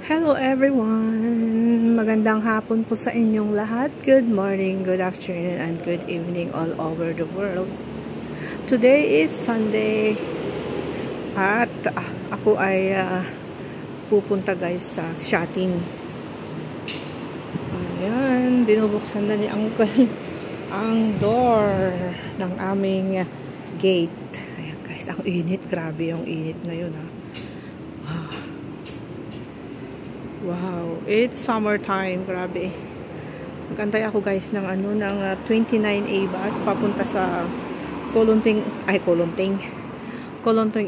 Hello everyone! Magandang hapon po sa inyong lahat. Good morning, good afternoon, and good evening all over the world. Today is Sunday at ako ay pupunta guys sa shopping. Ayan, binubuksan na ni Uncle ang door ng aming gate. Ayan guys, ang init. Grabe yung init ngayon ha. Wow, it's summertime, grabe. Magantay ako guys ng ng 29A bus papunta sa Kolonting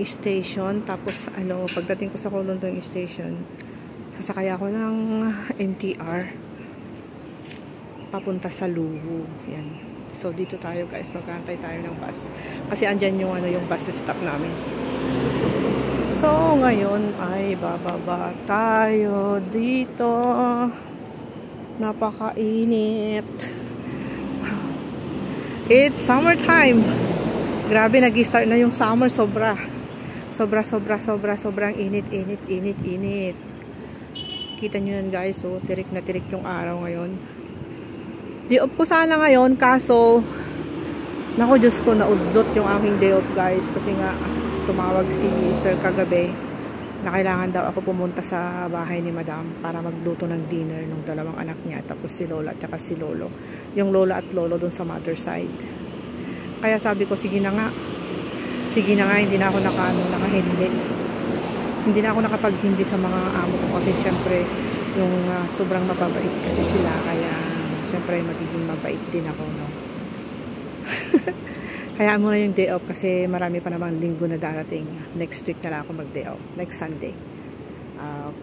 Station. Tapos pagdating ko sa Kolonting Station, sasakay ako ng MTR papunta sa Luwu. Yan. So dito tayo guys, magantay tayo ng bus. Kasi andyan yung yung bus stop namin. So, ngayon ay bababa tayo dito. Napakainit. It's summertime. Grabe, nag-start na yung summer. Sobrang init. Kita nyo yan guys. So, tirik na tirik yung araw ngayon. Day off ko sana ngayon. Kaso, naku Diyos ko, naudlot yung aking day off guys. Kasi nga, tumawag si sir kagabi na kailangan daw ako pumunta sa bahay ni madam para magluto ng dinner ng dalawang anak niya, tapos si lola at saka si lolo, yung lola at lolo dun sa mother side. Kaya sabi ko sige na nga, hindi na ako hindi na ako nakapaghindi sa mga amo ko kasi syempre yung sobrang mababait kasi sila, kaya syempre magiging mabait din ako, no? Hayaan mo na yung day off kasi marami pa namang linggo na darating. Next week na lang ako mag-day off. Next Sunday.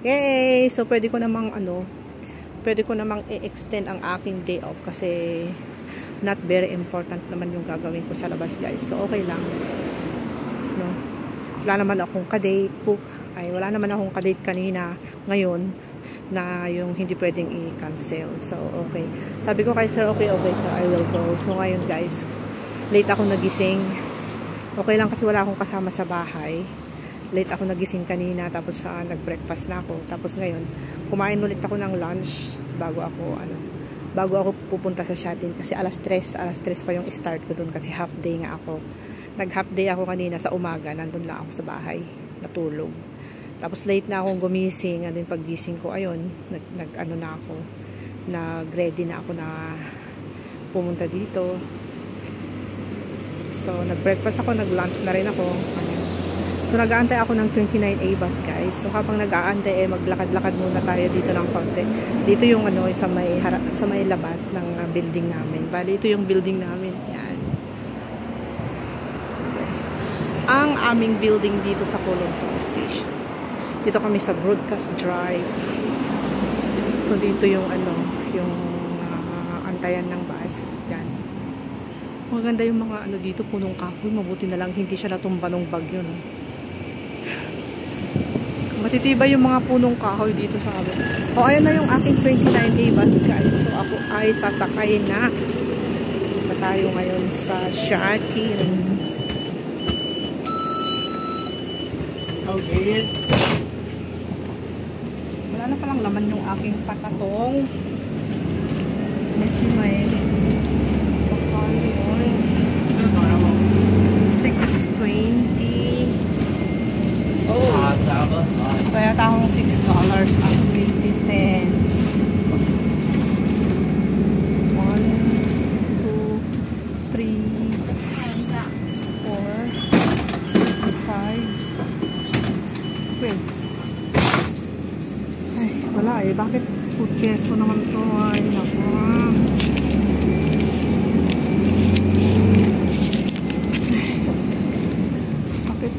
Okay. So, pwede ko namang i-extend ang aking day off kasi not very important naman yung gagawin ko sa labas, guys. So, okay lang. No? Wala naman akong kadate kanina ngayon na yung hindi pwedeng i-cancel. So, okay. Sabi ko kay sir, okay, so I will go. So, ngayon, guys, late ako nagising. Okay lang kasi wala akong kasama sa bahay. Late ako nagising kanina, tapos nag-breakfast na ako. Tapos ngayon, kumain ulit ako ng lunch bago ako pupunta sa shopping kasi alas 3 pa yung start ko dun kasi half day nga ako. Nag-half day ako kanina sa umaga, nandun lang ako sa bahay, natulog. Tapos late na akong gumising, and then paggising ko, ayun, nag-ready na ako na pumunta dito. So, nag-breakfast ako, nag-lunch na rin ako. So, nag-aantay ako ng 29A bus, guys. So, habang nag-aantay, maglakad-lakad muna tayo dito ng konti. Dito yung sa may labas ng building namin. Bali, ito yung building namin. Yan. Yes. Ang aming building dito sa Kolonting Station. Dito kami sa Broadcast Drive. So, dito yung antayan ng bus. Yan. Maganda yung mga dito, punong kahoy. Mabuti na lang hindi siya natumba ng bagyo, no? Matitibay yung mga punong kahoy dito sa amin. O, ayan na yung aking 29A bus, guys. So, ako ay sasakay na. Punta tayo ngayon sa shopping. Okay. Wala na palang laman yung aking patatong. Messi may 6.20. Oh. Kaya takong $6.20. 1, 2, 3, 4, 5. Wait. Ay, wala eh. Bakit food keso naman to? Ay, naku.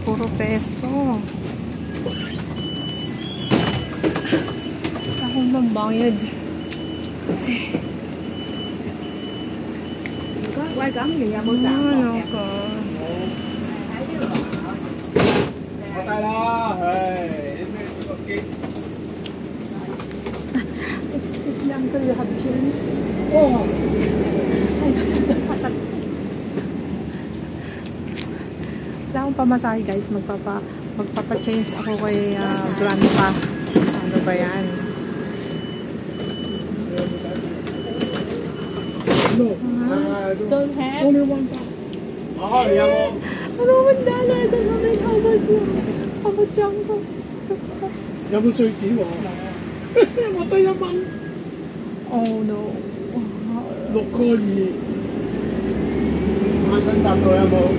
Puro peso. Ako magbayad. Quay cắm thì nhà mua chạm Excuse me, uncle, you have change? Oh. Wala akong pamasahe guys, magpapa-change ako kay grandpa. Ano ba yan? No. Don't have. Only one dollar. Oh, yeah. Ano $1? I don't know like how much yun. How much yung ko? 有冇碎紙喎？我得1蚊， Oh no. 6個2，萬蚊搭到有冇？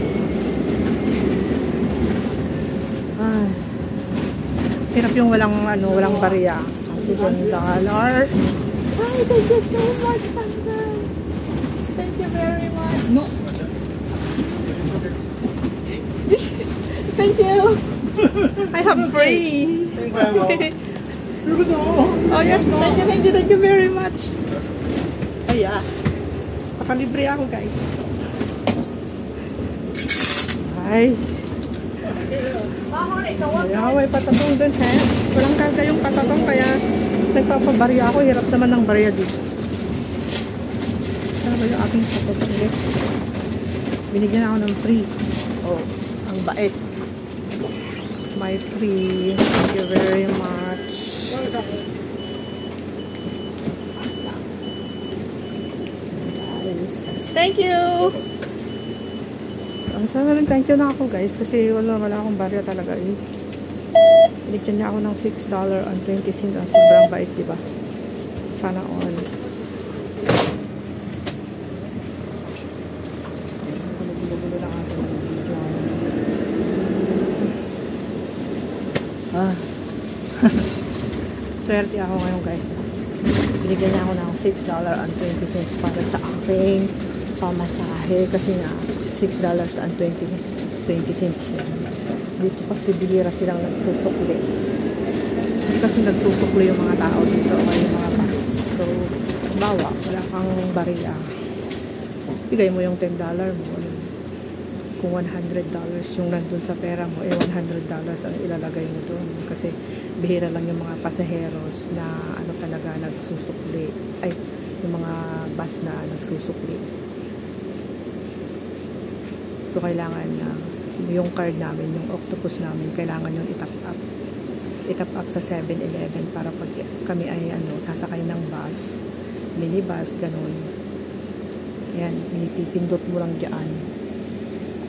Ay. Hirap yung walang barya. $1. Hi, thank you so much, Sandra. Thank you very much. No. Thank you. I have free. 正牌冇？對不住。 Oh yes, thank you very much. Ay nakalibre ako guys. Ay. Ay, may patatong dun he. Walang karga yung patatong kaya nagpapabarya ako. Hirap naman ng barya dito. Ano ba yung aking patatong eh? Binigyan ako ng free. Oh, ang bait. My free. Thank you very much. Thank you. Ang sana rin thank you na ako guys kasi wala akong barya talaga eh. Binigyan niya ako ng $6.20. Ang sobrang bait, diba? Sana all. Gulo-gulo lang ako ng video. Swerte ako ngayon guys. Binigyan niya ako ng $6.20 para sa aking pamasahe kasi nga $6.20 yan. Dito kasi bihira silang nagsusukli. Hindi kasi nagsusukli yung mga tao dito o yung mga bus. So, bawa, wala kang bariya. Bigay mo yung $10 mo. Kung $100 yung nandun sa pera mo, $100 ang ilalagay mo doon. Kasi bihira lang yung mga pasaheros na talaga nagsusukli. Ay, yung mga bus na nagsusukli. So, kailangan na yung card namin, yung octopus namin, kailangan yung itap up sa 7-Eleven para pag kami ay sasakay ng bus, minibus, ganun. Ayan, pinipindot mo lang dyan.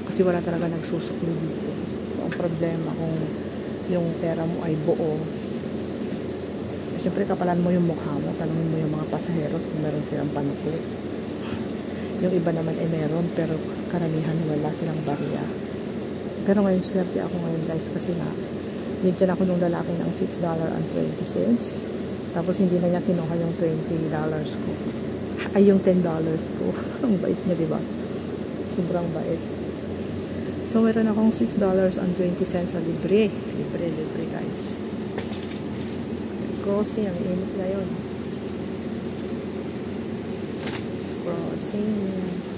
Kasi wala talaga nagsusukli dito. So, ang problema kung yung pera mo ay buo. Siyempre, kapalan mo yung mukha mo, tanongin mo yung mga pasaheros kung meron silang panukli. Yung iba naman ay meron, pero karamihan wala silang barya. Pero ngayon, swerte ako ngayon guys kasi nga, binigyan ako nung lalaki ng $6.20. Tapos hindi na niya kinuha yung $20 ko. Ay, yung $10 ko. Ang bait niya, diba? Sobrang bait. So, meron akong $6.20 na libre. Libre guys. Crossing, ang init ngayon. Crossing.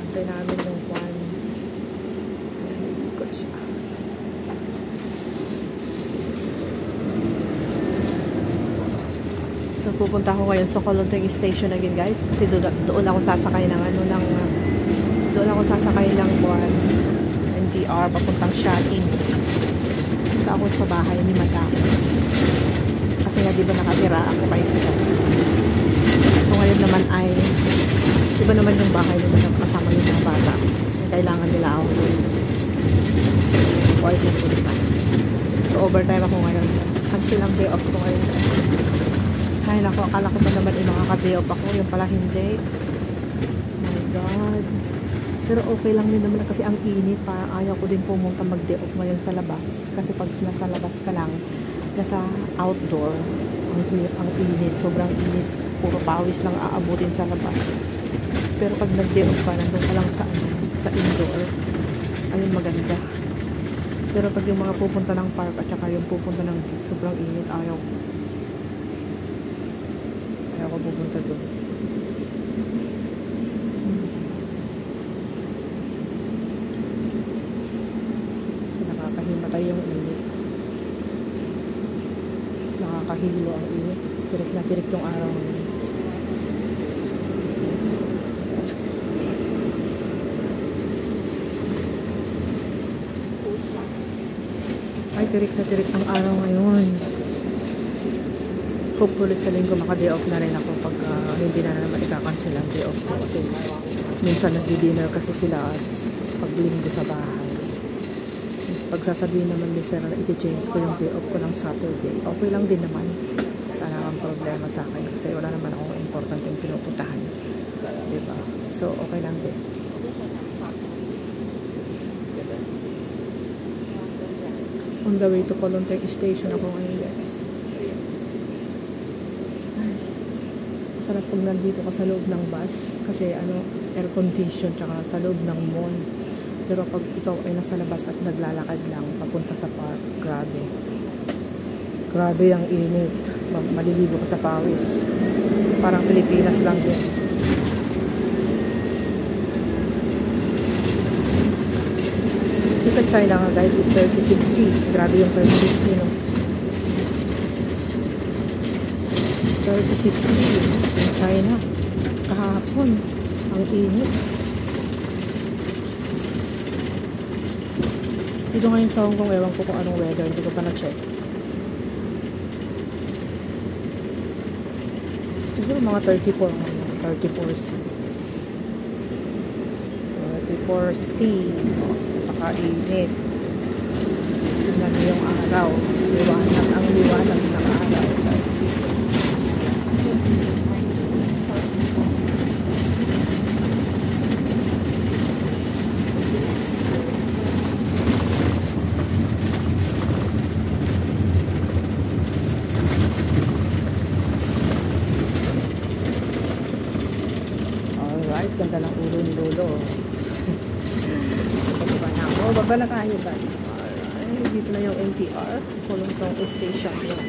Antay namin yung kwan. Ikot siya. So, pupunta ako ngayon sa Kolonteng Station again guys. Kasi doon ako sasakay ng doon ako sasakay ng buwan. NTR, papuntang Shatin. Punta ako sa bahay ni Madam. Kasi nga diba nakatira ako kay sila. So, ngayon naman ay iba naman yung bahay nila na kasama yung mga bata. Kailangan nila ako working full time. So, overtime ako ngayon. Cancel ang day off ko ngayon. Ay, naku, akala ko pa naman makaka-day off ako. Yung pala hindi. Oh my God. Pero okay lang din naman kasi ang init. Parang ayaw ko din pumunta mag-day off ngayon sa labas. Kasi pag nasa labas ka lang, nasa outdoor, ang init. Sobrang init. Puro pawis lang aabutin sa labas. Pero pag nag-day off ka, nandun ka lang sa indoor. Ayun, maganda. Pero pag yung mga pupunta ng park at saka yung pupunta ng beach, sobrang init. Ayaw ko pupunta doon. Kasi nakakahimatay yung init. Nakakahilo ang init. Tirik na tirik yung araw ngayon. Ay, tirik na tirik ang araw ngayon. hopefully sa linggo maka-day off na rin ako pag hindi na naman ika-cancel ang day off ko. Kasi minsan nag-dinner kasi sila pag linggo sa bahay. Pag sasabihin naman ni Sir na i-change ko yung day off ko ng Saturday, okay lang din naman. Wala namang problema sa akin kasi wala naman akong important yung pinupuntahan. Diba? So, okay lang din. On the way to Kolontek Station ako ngayon, guys. Masarap pag nandito ka sa loob ng bus kasi air condition tsaka sa loob ng mall. Pero pag ikaw ay nasa labas at naglalakad lang papunta sa park, grabe ang init. Maliligo ka sa pawis. Parang Pilipinas lang din. Ito sa China nga guys is 36C. Grabe yung 36C, no? 36C yung China. Kahapon ang init. Dito ngayon sa Hong Kong, ewan ko kung anong weather, hindi ko pa na-check. Siguro mga 34 ngayon, 34C. 34C. Napakainit. Tingnan niyo yung araw. Ang liwanag ng araw, guys. Alright, ganda ng ulo ni Lolo. Baba na tayo guys. Alright, dito na yung MTR. Kolontek Station yun.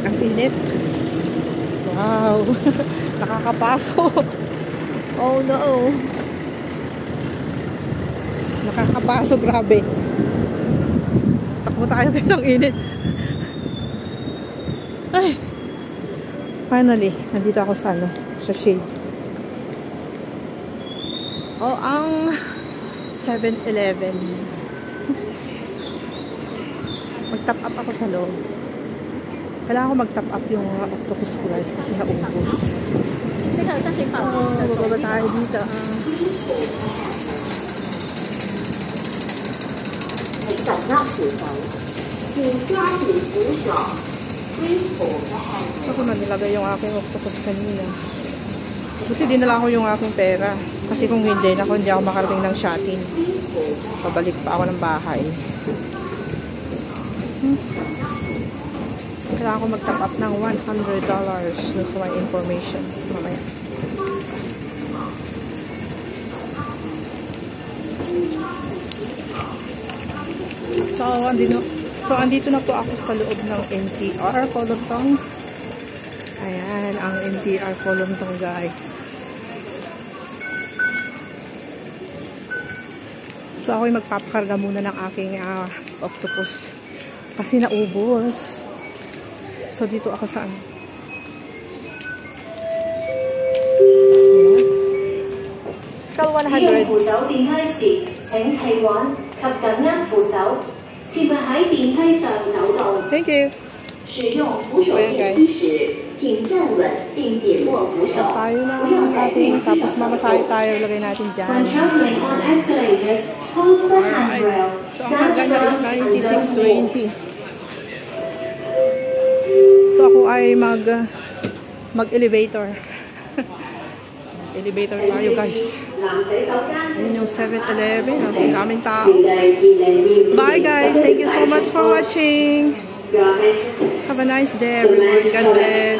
Ang init. Wow. Nakakapasok. Oh no. Nakakapasok, grabe. Takbo tayo guys, ang init. Ay. Finally, nandito ako sa sa shade. Oh, ang 7-Eleven. Mag-top up ako sa loob. Kailangan ko mag-top up yung octopus rice kasi naubos. So, bababa tayo dito. So, kung nilagay yung aking octopus kanina. Kasi dinala ko yung aking pera. Kasi kung hindi ako makarating ng shopping. Pabalik pa ako ng bahay. Kailangan ko mag-top up ng $100 dun sa my information. Mamaya. So, andito na po ako sa loob ng MTR Kolontek. Ayan, ang MTR Kolontek, guys. So, ako'y magpapakarga muna ng aking octopus. Kasi naubos. So, dito ako saan? Kal 100. Thank you. Ayan guys. Tayo na ating, tapos mamasahe tayo, lagay natin dyan. Alright. So ang hanggang na is 96.20. So ako ay mag-elevator. Elevator tayo guys. Ayun yung 7-Eleven. Ang daming tao. Bye guys. Thank you so much for watching. Have a nice day everyone. God bless.